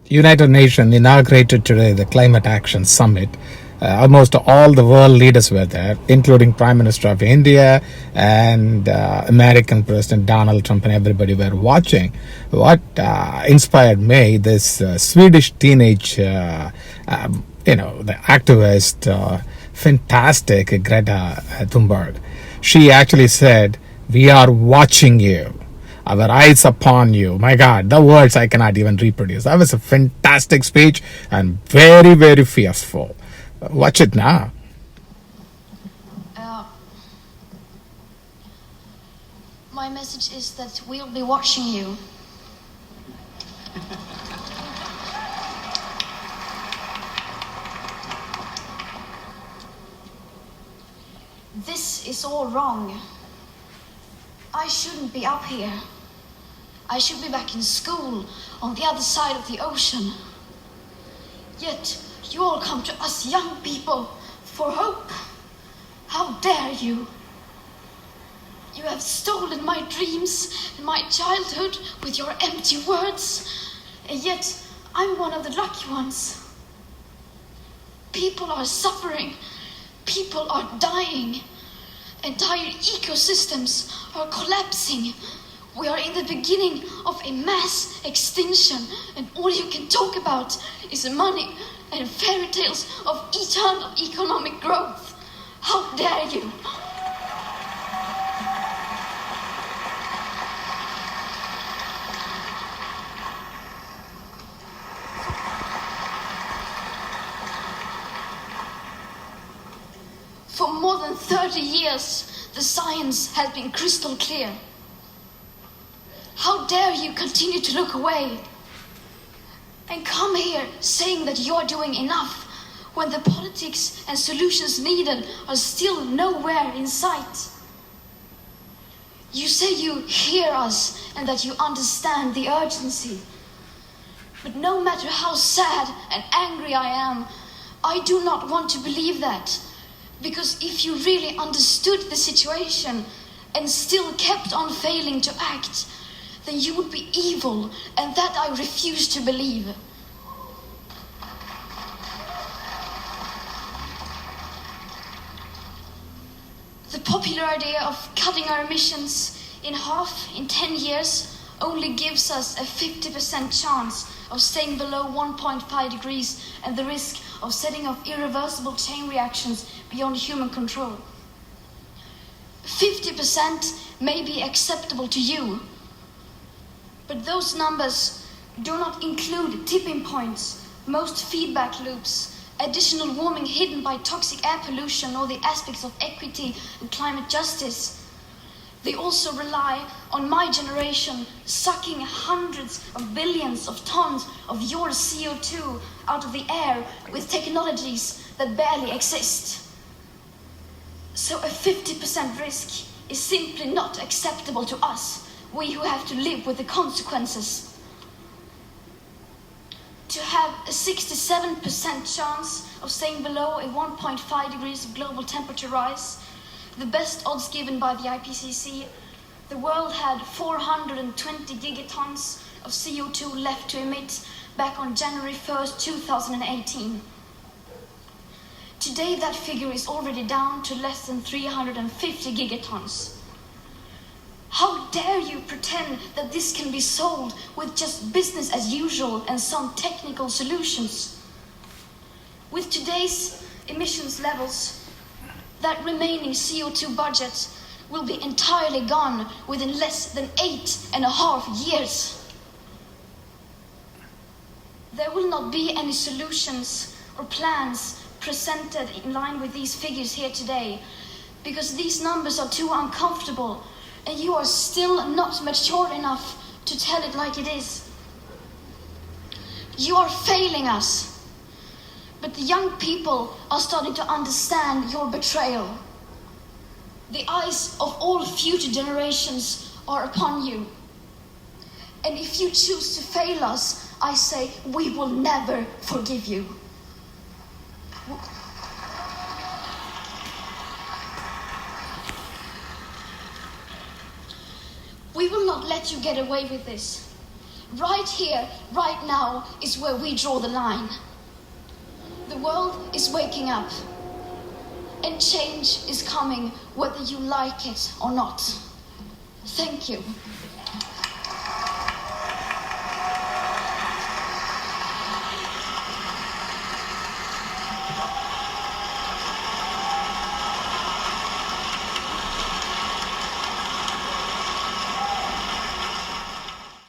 United Nations inaugurated today the Climate Action Summit. Almost all the world leaders were there, including Prime Minister of India and American President Donald Trump, and everybody were watching. What inspired me, this Swedish teenage, the activist, fantastic Greta Thunberg. She actually said, "We are watching you. Our eyes upon you." My God, the words I cannot even reproduce. That was a fantastic speech and very, very forceful. Watch it now. My message is that we'll be watching you. This is all wrong. I shouldn't be up here. I should be back in school on the other side of the ocean. Yet you all come to us young people for hope. How dare you? You have stolen my dreams and my childhood with your empty words, and yet I'm one of the lucky ones. People are suffering. People are dying. Entire ecosystems are collapsing. We are in the beginning of a mass extinction, and all you can talk about is money and fairy tales of eternal economic growth. How dare you? For more than 30 years, the science has been crystal clear. How dare you continue to look away and come here saying that you're doing enough when the politics and solutions needed are still nowhere in sight? You say you hear us and that you understand the urgency. But no matter how sad and angry I am, I do not want to believe that. Because if you really understood the situation and still kept on failing to act, then you would be evil, and that I refuse to believe. The popular idea of cutting our emissions in half in 10 years only gives us a 50% chance of staying below 1.5 degrees and the risk of setting off irreversible chain reactions beyond human control. 50% may be acceptable to you, but those numbers do not include tipping points, most feedback loops, additional warming hidden by toxic air pollution, or the aspects of equity and climate justice. They also rely on my generation sucking hundreds of billions of tons of your CO2 out of the air with technologies that barely exist. So a 50% risk is simply not acceptable to us, we who have to live with the consequences. To have a 67% chance of staying below a 1.5 degrees of global temperature rise, the best odds given by the IPCC, the world had 420 gigatons of CO2 left to emit back on January 1st, 2018. Today that figure is already down to less than 350 gigatons. How dare you pretend that this can be solved with just business as usual and some technical solutions? With today's emissions levels, that remaining CO2 budget will be entirely gone within less than 8.5 years. There will not be any solutions or plans presented in line with these figures here today, because these numbers are too uncomfortable and you are still not mature enough to tell it like it is. You are failing us. But the young people are starting to understand your betrayal. The eyes of all future generations are upon you. And if you choose to fail us, I say we will never forgive you. We will not let you get away with this. right here, right now, is where we draw the line. The world is waking up, and change is coming whether you like it or not. Thank you.